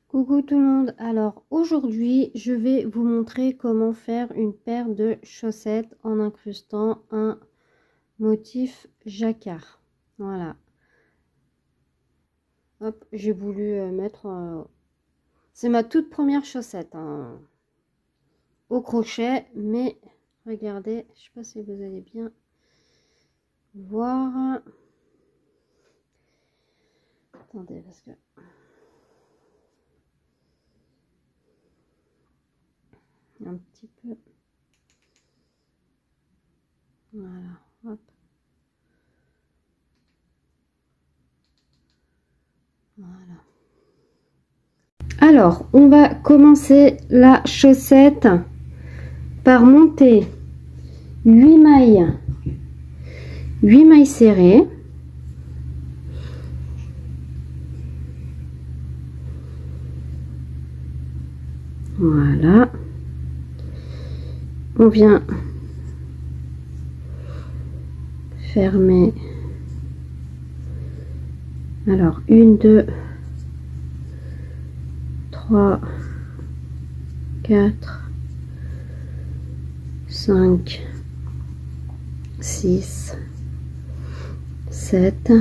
Coucou tout le monde, alors aujourd'hui je vais vous montrer comment faire une paire de chaussettes en incrustant un motif jacquard. Voilà, hop, j'ai voulu mettre, c'est ma toute première chaussette hein, au crochet, mais regardez, je sais pas si vous allez bien voir, attendez parce que un petit peu, voilà, hop. Voilà. Alors, on va commencer la chaussette par monter 8 mailles serrées. Voilà. On vient fermer. Alors, 1, 2, 3, 4, 5, 6, 7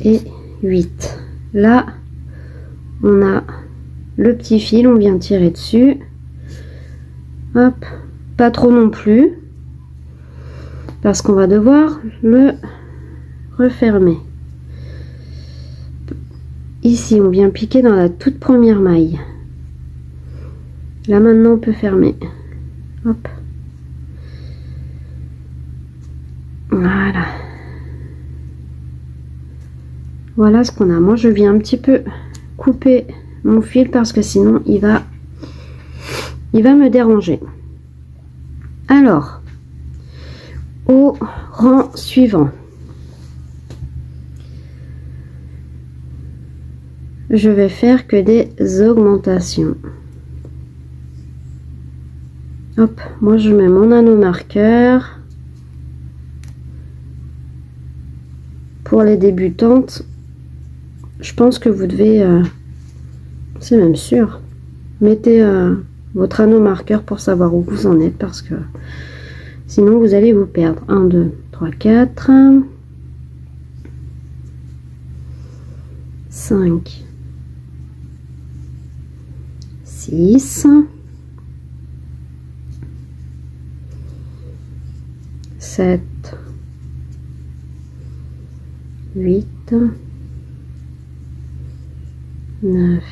et 8. Là, on a le petit fil, on vient tirer dessus. Hop, pas trop non plus, parce qu'on va devoir le refermer. Ici, on vient piquer dans la toute première maille. Là, maintenant, on peut fermer. Hop. Voilà. Voilà ce qu'on a. Moi, je viens un petit peu couper mon fil parce que sinon, il va me déranger. Alors, au rang suivant, je vais faire que des augmentations. Hop, moi je mets mon anneau marqueur. Pour les débutantes, je pense que vous devez, c'est même sûr, mettez votre anneau marqueur pour savoir où vous en êtes, parce que sinon vous allez vous perdre. 1, 2, 3, 4, 5, 6, 7, 8, 9,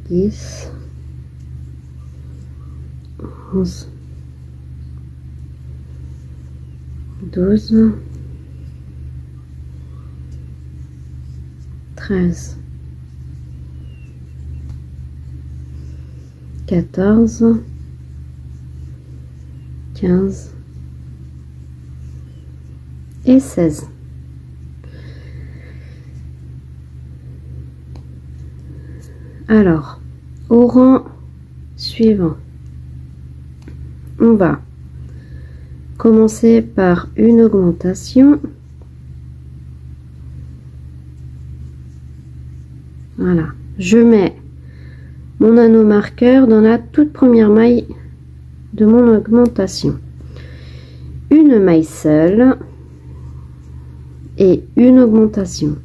10, 11, 12, 13, 14, 15 et 16. Alors, au rang suivant, on va commencer par une augmentation. Voilà, je mets mon anneau marqueur dans la toute première maille de mon augmentation. Une maille seule et une augmentation.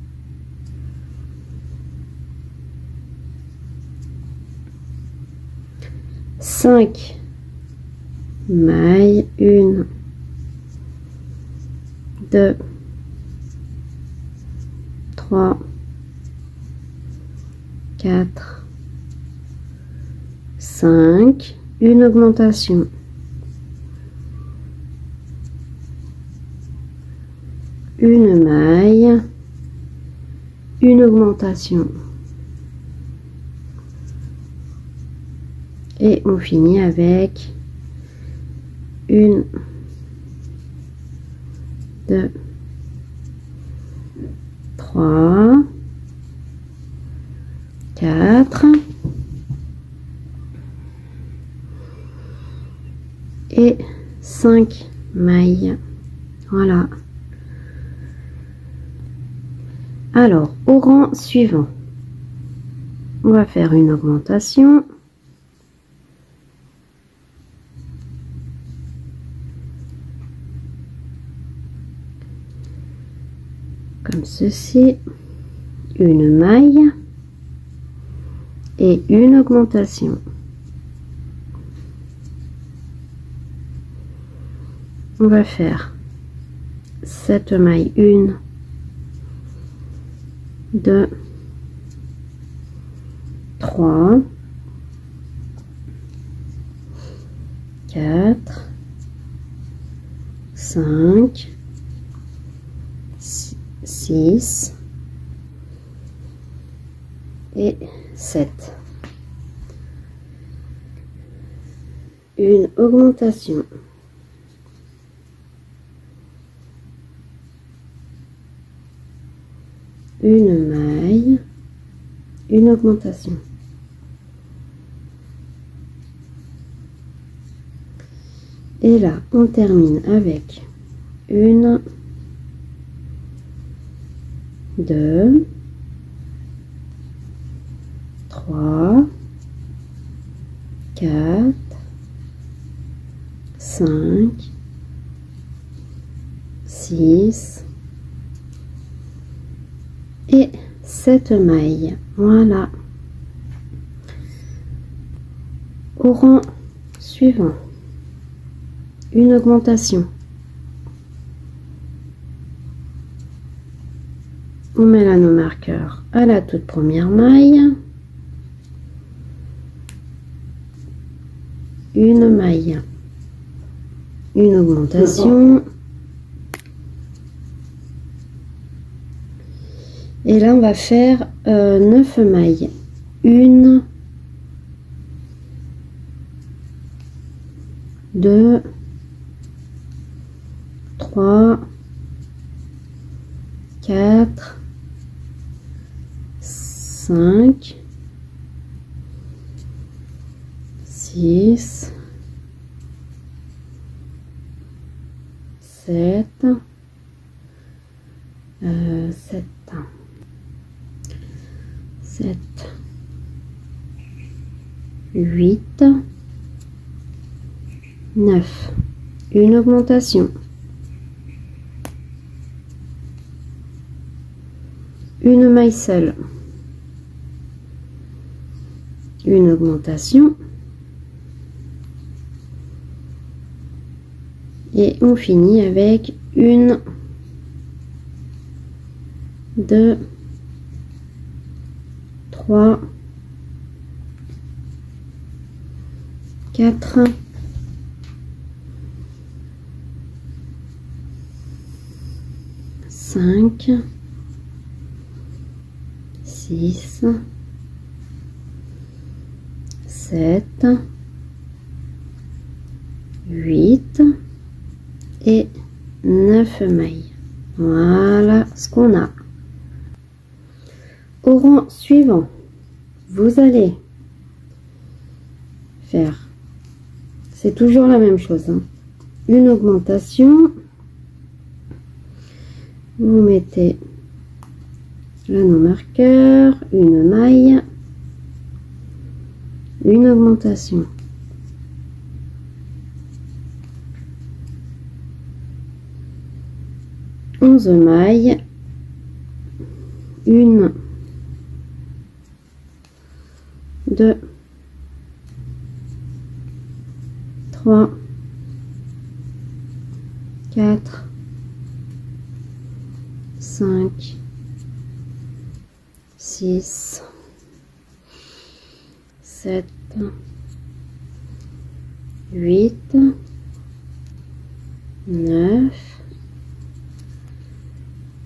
Cinq mailles, 1, 2, 3, 4, 5, une augmentation. Une maille, une augmentation. Et on finit avec 1, 2, 3, 4 et 5 mailles. Voilà. Alors, au rang suivant, on va faire une augmentation. Comme ceci, une maille et une augmentation. On va faire cette maille 1, 2, 3, 4, 5, 6 et 7. Une augmentation. Une maille, une augmentation. Et là, on termine avec une, 2, 3, 4, 5, 6 et 7 mailles. Voilà. Au rang suivant, une augmentation. On met l'anneau marqueur à la toute première maille, une maille, une augmentation, et là on va faire 9 mailles, 1, 2, 3, 4, 5, 6, 7, 8, 9. Une augmentation. Une maille seule. Une augmentation. Et on finit avec une, 2, 3, 4, 5, 6, 7, 8 et 9 mailles. Voilà ce qu'on a. Au rang suivant, vous allez faire, c'est toujours la même chose, hein, une augmentation. Vous mettez l'anneau marqueur, une maille, une augmentation. Onze mailles, une, 2, 3, 4, 5, 6, 7, 8, 9,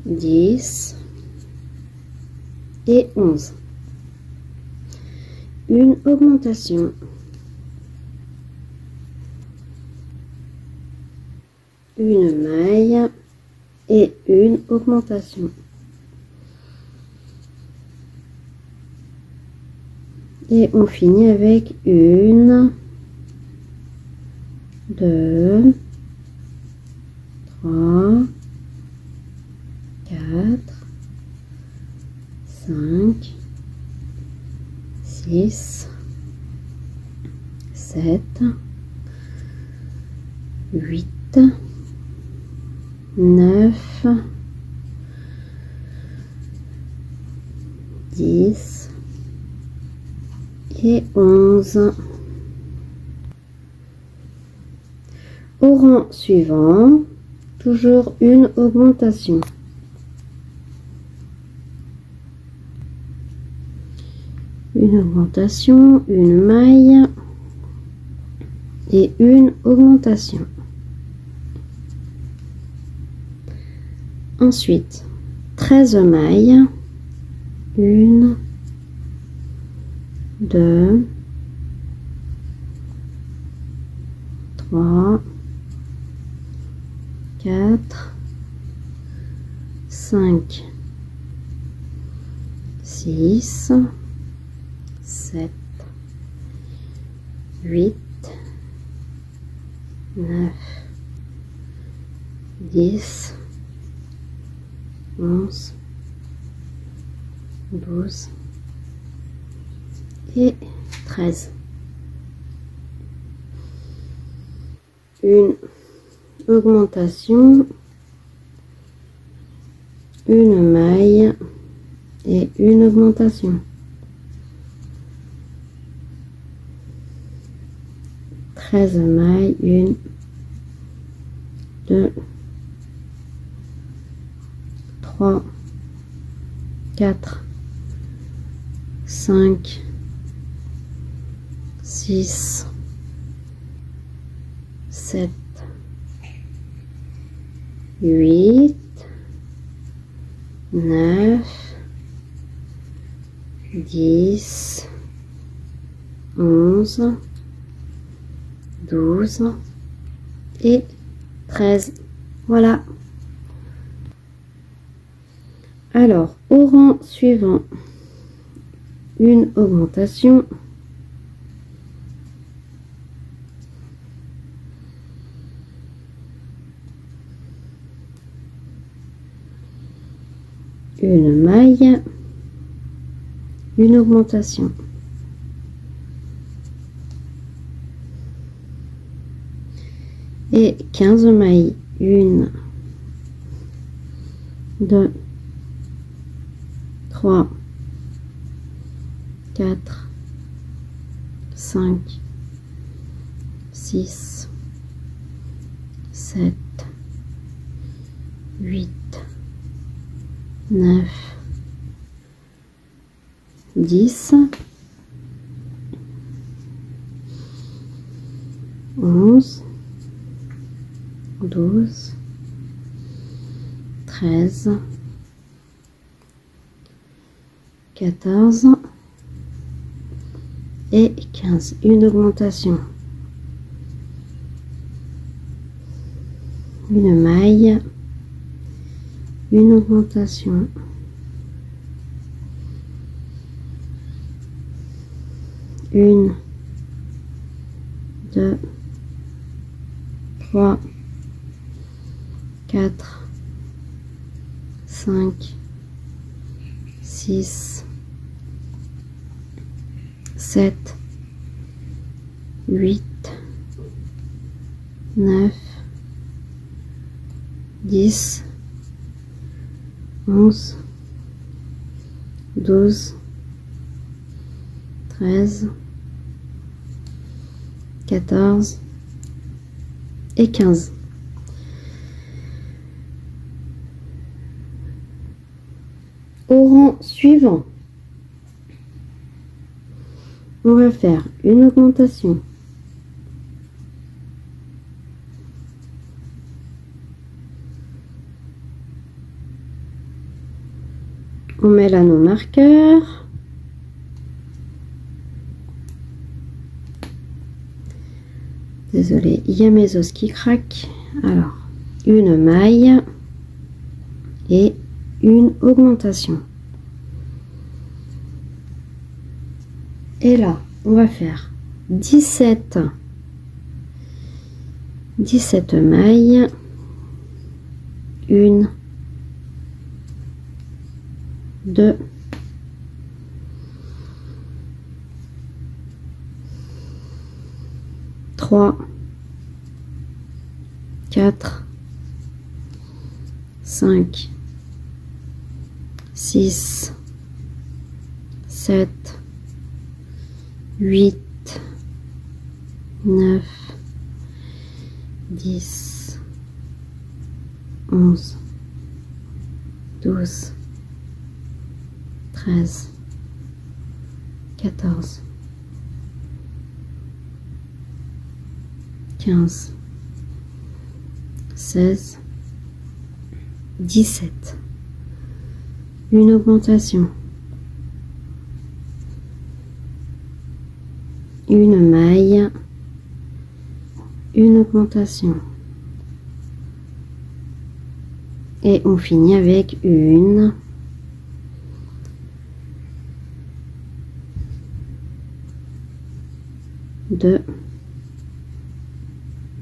10 et 11. Une augmentation. Une maille et une augmentation. Et on finit avec une, 2, 3, 4, 5, 6, 7, 8, 9, 10 et 11. Au rang suivant, toujours une augmentation. Une augmentation, une maille et une augmentation. Ensuite, 13 mailles, 1, 2, 3, 4, 5, 6, 7, 8, 9, 10, 11, 12 et 13. Une augmentation, une maille et une augmentation. 13 mailles, 1, 2, 3, 4, 5, 6, 7, 8, 9, 10, 11, 12 et 13. Voilà. Alors, au rang suivant, une augmentation, une maille, une augmentation. Et 15 mailles, 1, 2, 3, 4, 5, 6, 7, 8, 9, 10, 11, 12, 13, 14 et 15. Une augmentation. Une maille, une augmentation. Une, 2, 3, 4, 5, 6, 7, 8, 9, 10, 11, 12, 13, 14 et 15. Au rang suivant, on va faire une augmentation, on met l'anneau marqueur, désolé, il y a mes os qui craquent. Alors, une maille et une augmentation. Et là, on va faire 17 mailles, 1, 2, 3, 4, 5, 6, 7, 8, 9, 10, 11, 12, 13, 14, 15, 16, 17. Une augmentation. Une maille. Une augmentation. Et on finit avec une. 2,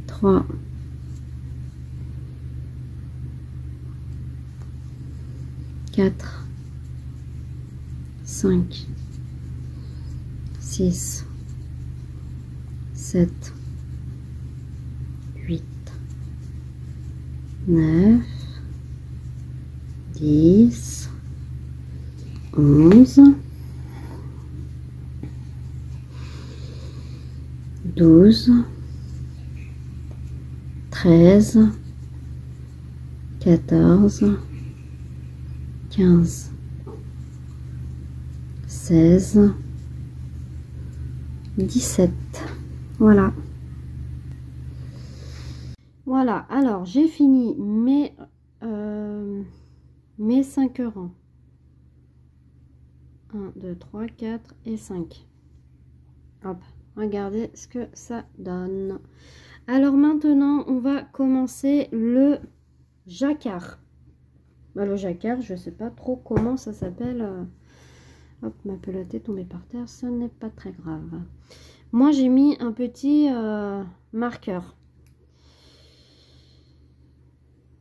3, 4, 5, 6, 7, 8, 9, 10, 11, 12, 13, 14, 15, 16, 17. Voilà. Voilà, alors j'ai fini mes 5 rangs. 1, 2, 3, 4 et 5. Hop, regardez ce que ça donne. Alors maintenant, on va commencer le jacquard. Bah, le jacquard, je sais pas trop comment ça s'appelle. Hop, ma pelote est tombée par terre, ce n'est pas très grave. Moi, j'ai mis un petit marqueur.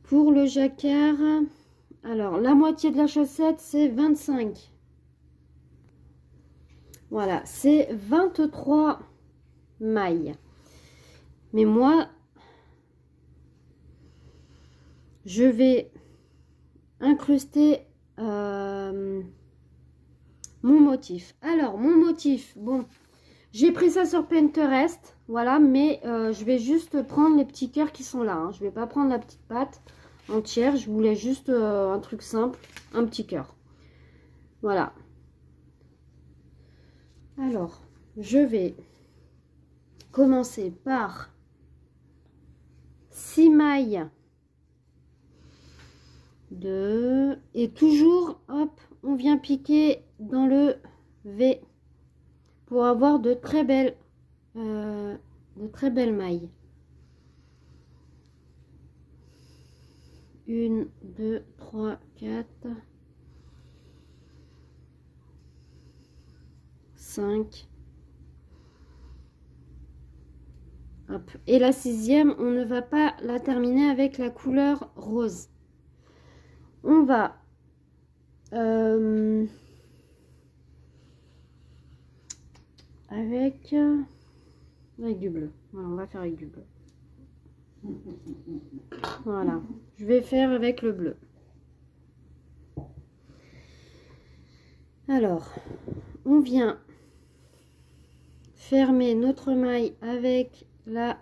Pour le jacquard, alors la moitié de la chaussette, c'est 25. Voilà, c'est 23 mailles. Mais moi, je vais incruster mon motif. Alors, mon motif, bon, j'ai pris ça sur Pinterest, voilà, mais je vais juste prendre les petits cœurs qui sont là. Hein. Je vais pas prendre la petite patte entière, je voulais juste un truc simple, un petit cœur. Voilà. Alors, je vais commencer par 6 mailles de... Et toujours, hop, on vient piquer dans le V pour avoir de très belles mailles. 1, 2, 3, 4, 5. Hop. Et la 6e, on ne va pas la terminer avec la couleur rose. On va avec du bleu. Voilà, on va faire avec du bleu. Voilà, je vais faire avec le bleu. Alors, on vient fermer notre maille avec la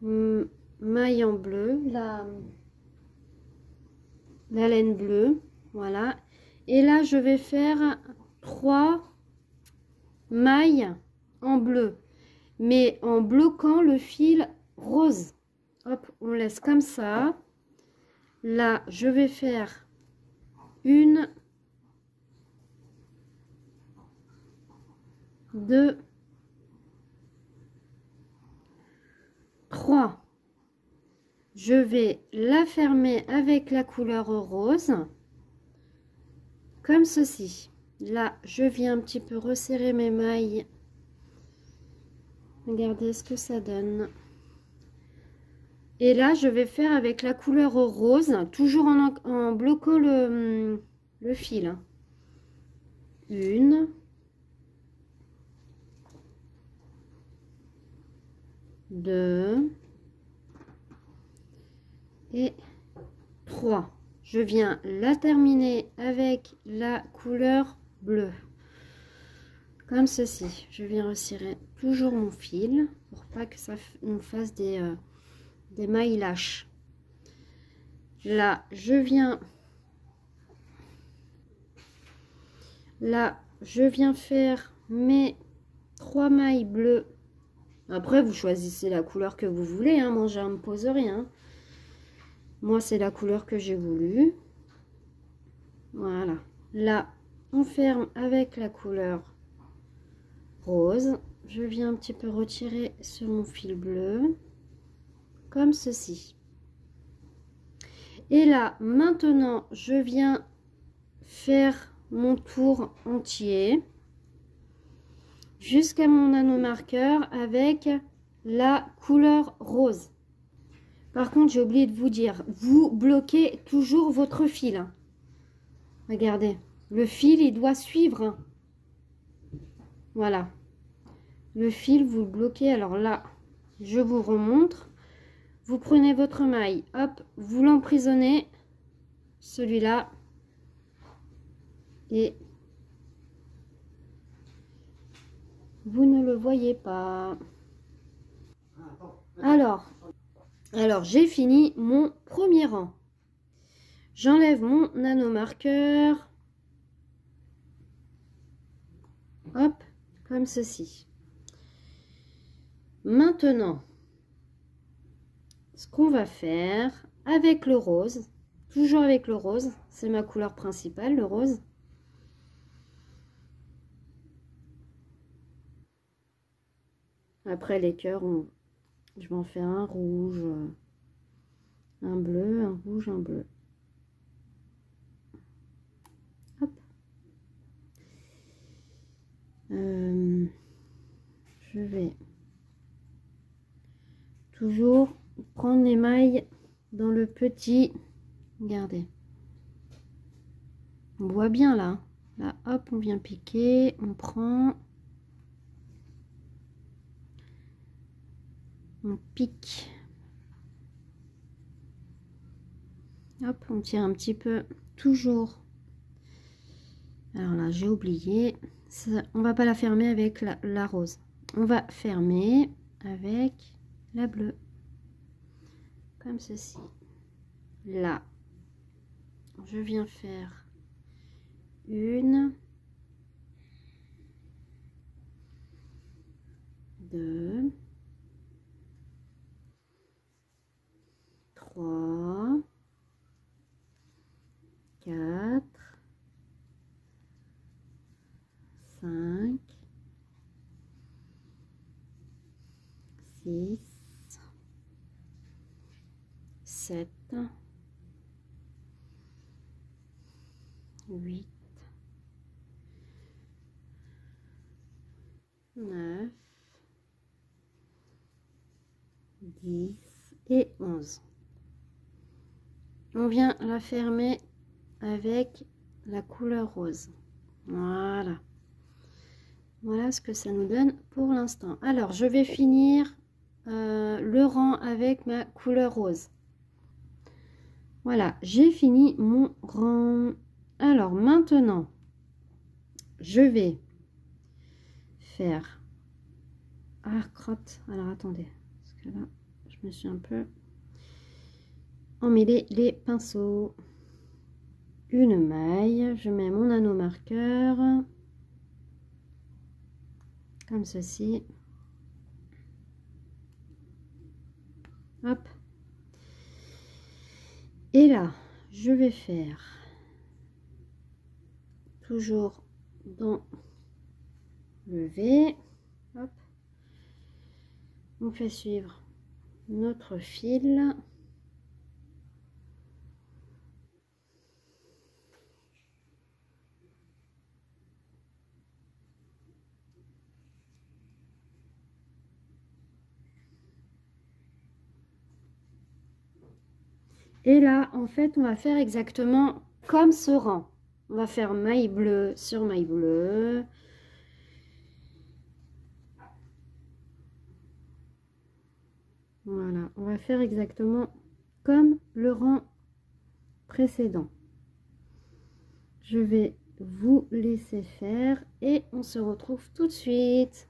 maille en bleu, la laine bleue, voilà. Et là, je vais faire 3 mailles en bleu, mais en bloquant le fil rose. Hop, on laisse comme ça. Là, je vais faire 1, 2, 3. Je vais la fermer avec la couleur rose, comme ceci. Là, je viens un petit peu resserrer mes mailles. Regardez ce que ça donne. Et là, je vais faire avec la couleur rose, toujours en bloquant le fil. 1, 2 et 3. Je viens la terminer avec la couleur bleue. Comme ceci. Je viens resserrer toujours mon fil pour pas que ça nous fasse des mailles lâches. Là, je viens faire mes 3 mailles bleues. Après, vous choisissez la couleur que vous voulez, hein. Moi, je ne me pose rien. Moi, c'est la couleur que j'ai voulu. Voilà. Là, on ferme avec la couleur rose. Je viens un petit peu retirer sur mon fil bleu. Comme ceci. Et là, maintenant, je viens faire mon tour entier jusqu'à mon anneau marqueur avec la couleur rose. Par contre, j'ai oublié de vous dire, vous bloquez toujours votre fil, hein. Regardez, le fil, il doit suivre, hein. Voilà. Le fil, vous le bloquez. Alors là, je vous remontre. Vous prenez votre maille, hop, vous l'emprisonnez, celui-là, et vous ne le voyez pas. Alors j'ai fini mon premier rang. J'enlève mon nano marqueur, hop, comme ceci. Maintenant, ce qu'on va faire avec le rose, toujours avec le rose, c'est ma couleur principale, le rose. Après les cœurs, je vais en faire un rouge, un bleu, un rouge, un bleu. Hop. Je vais toujours prendre les mailles dans le petit. Regardez. On voit bien là. Là, hop, on vient piquer, on prend. On pique. Hop, on tire un petit peu, toujours. Alors là, j'ai oublié. Ça, on va pas la fermer avec la rose. On va fermer avec la bleue. Comme ceci. Là, je viens faire une, 2, 3, 4, 5, 6, 7, 8, 9, 10 et 11. On vient la fermer avec la couleur rose. Voilà. Voilà ce que ça nous donne pour l'instant. Alors, je vais finir le rang avec ma couleur rose. Voilà, j'ai fini mon rang. Alors, maintenant, je vais faire... Ah, crotte. Alors, attendez. Parce que là, je me suis un peu emmêlé les pinceaux. Une maille. Je mets mon anneau marqueur. Comme ceci. Hop. Et là, je vais faire toujours dans le V. Hop. On fait suivre notre fil. Et là, en fait, on va faire exactement comme ce rang. On va faire maille bleue sur maille bleue. Voilà, on va faire exactement comme le rang précédent. Je vais vous laisser faire et on se retrouve tout de suite.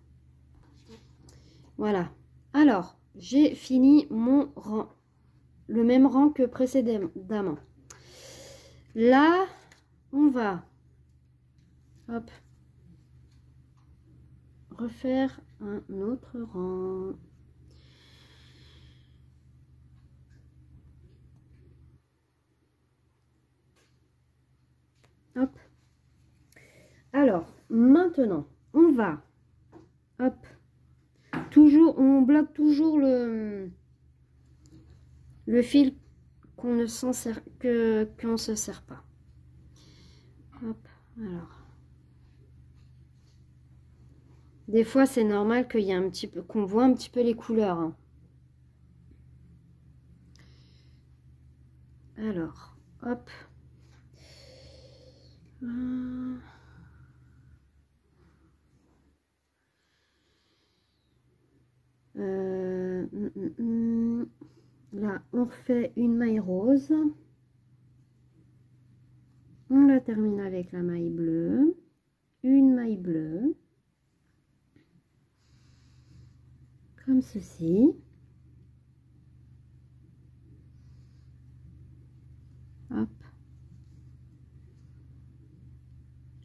Voilà. Alors, j'ai fini mon rang. Le même rang que précédemment. Là, on va hop, refaire un autre rang. Hop. Alors, maintenant, on va, hop, toujours, on bloque toujours le fil qu'on ne s'en sert, qu'on se sert pas. Hop, alors. Des fois, c'est normal qu'il y ait un petit peu, qu'on voit un petit peu les couleurs. Hein. Alors, hop. Là, on refait une maille rose. On la termine avec la maille bleue. Une maille bleue. Comme ceci. Hop.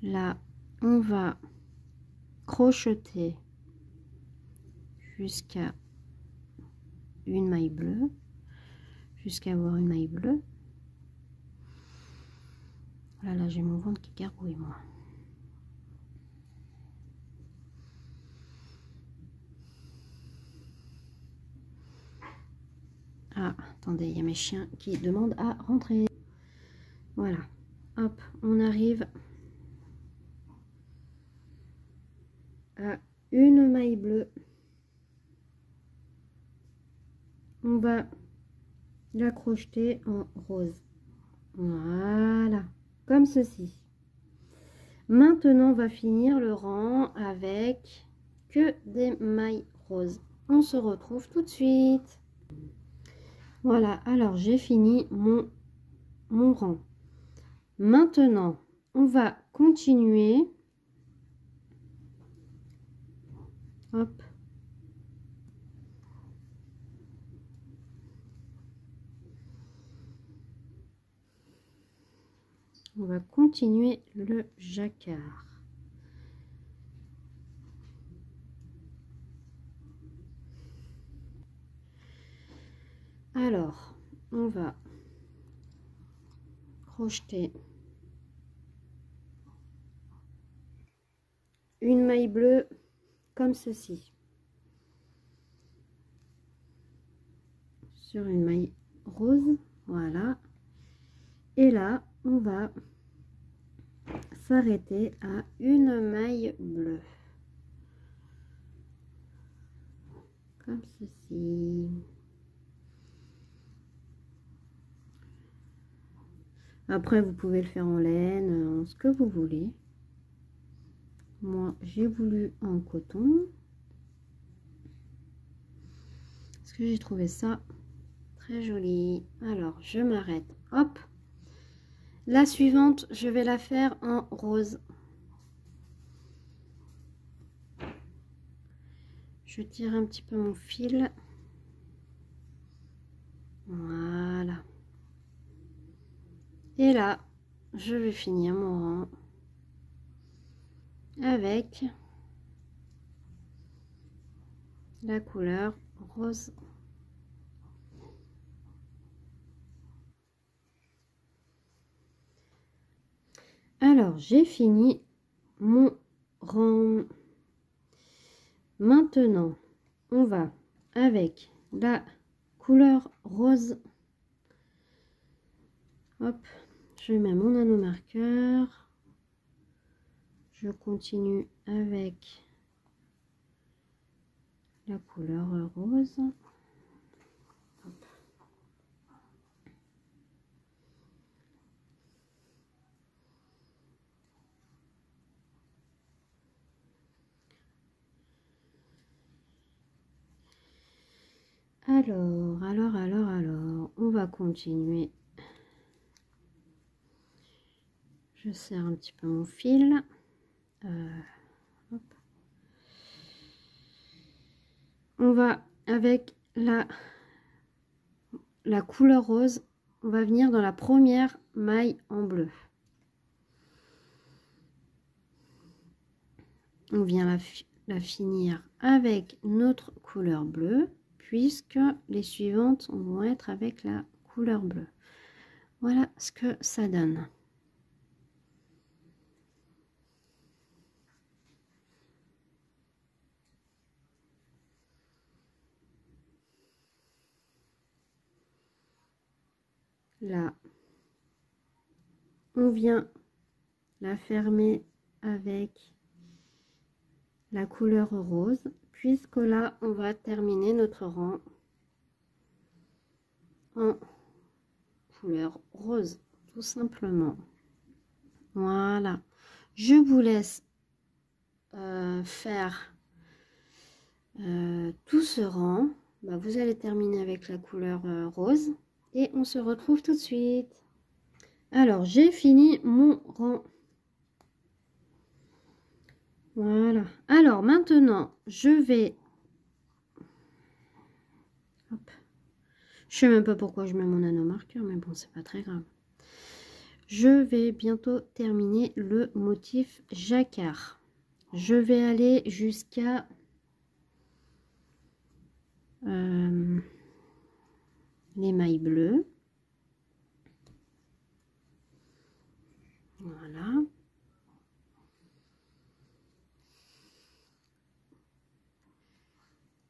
Là, on va crocheter jusqu'à une maille bleue, jusqu'à avoir une maille bleue. Là, j'ai mon ventre qui gargouille, moi. Ah, attendez, il y a mes chiens qui demandent à rentrer. Voilà. Hop, on arrive à une maille bleue. On va la crocheter en rose. Voilà, comme ceci. Maintenant, on va finir le rang avec que des mailles roses. On se retrouve tout de suite. Voilà, alors j'ai fini mon rang. Maintenant, on va continuer. Hop. On va continuer le jacquard. Alors, on va crocheter une maille bleue comme ceci sur une maille rose. Voilà. Et là, on va s'arrêter à une maille bleue. Comme ceci. Après, vous pouvez le faire en laine, ce que vous voulez. Moi, j'ai voulu en coton. Parce que j'ai trouvé ça très joli. Alors, je m'arrête. Hop. La suivante, je vais la faire en rose. Je tire un petit peu mon fil. Voilà. Et là, je vais finir mon rang avec la couleur rose. Alors, j'ai fini mon rang. Maintenant, on va avec la couleur rose. Hop, je mets mon anneau marqueur. Je continue avec la couleur rose. Hop. Alors, on va continuer. Je serre un petit peu mon fil. Hop. On va, avec la couleur rose, on va venir dans la première maille en bleu. On vient la finir avec notre couleur bleue, puisque les suivantes vont être avec la couleur bleue. Voilà ce que ça donne. Là, on vient la fermer avec la couleur rose, puisque là, on va terminer notre rang en couleur rose, tout simplement. Voilà. Je vous laisse faire tout ce rang. Bah, vous allez terminer avec la couleur rose et on se retrouve tout de suite. Alors, j'ai fini mon rang. Voilà. Alors, maintenant, je vais... Hop. Je sais même pas pourquoi je mets mon anneau marqueur, mais bon, c'est pas très grave. Je vais bientôt terminer le motif jacquard. Je vais aller jusqu'à... les mailles bleues. Voilà.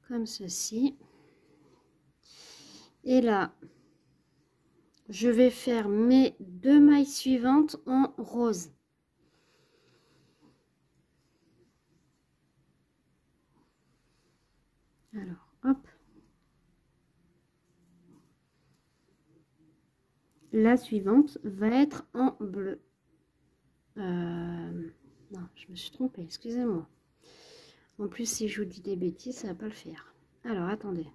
Comme ceci. Et là, je vais faire mes 2 mailles suivantes en rose. Alors, hop. La suivante va être en bleu. Non, je me suis trompée, excusez-moi. En plus, si je vous dis des bêtises, ça va pas le faire. Alors, attendez.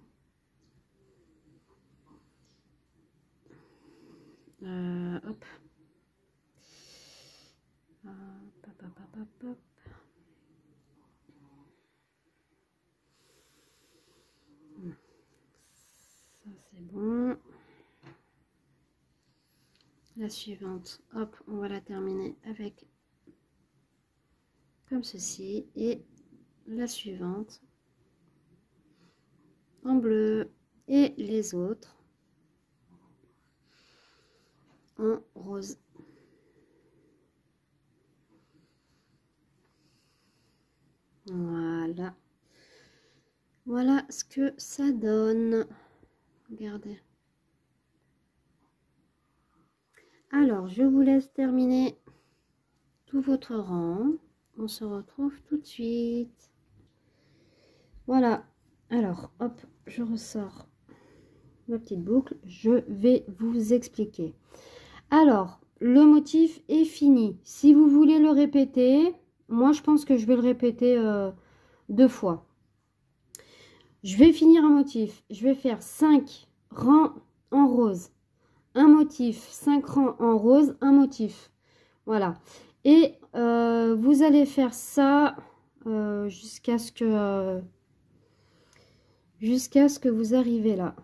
Hop. Hop. Ça, c'est bon. La suivante, hop, on va la terminer avec comme ceci. Et la suivante en bleu. Et les autres en rose. Voilà. Voilà ce que ça donne. Regardez. Alors, je vous laisse terminer tout votre rang. On se retrouve tout de suite. Voilà. Alors, hop, je ressors ma petite boucle. Je vais vous expliquer. Alors, le motif est fini. Si vous voulez le répéter, moi, je pense que je vais le répéter 2 fois. Je vais finir un motif. Je vais faire 5 rangs en rose. Un motif, 5 rangs en rose, un motif. Voilà. Et vous allez faire ça jusqu'à ce que vous arrivez là.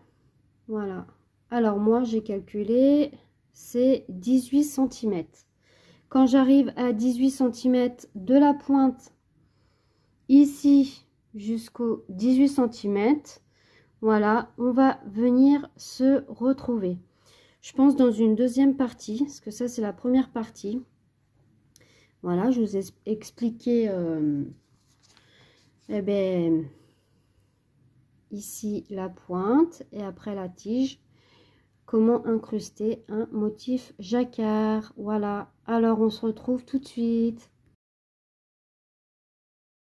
Voilà. Alors moi, j'ai calculé, c'est 18 cm. Quand j'arrive à 18 cm de la pointe ici jusqu'au 18 cm, voilà, on va venir se retrouver. Je pense dans une deuxième partie, parce que ça c'est la première partie. Voilà, je vous ai expliqué eh ben, ici la pointe et après la tige, comment incruster un motif jacquard. Voilà, alors on se retrouve tout de suite.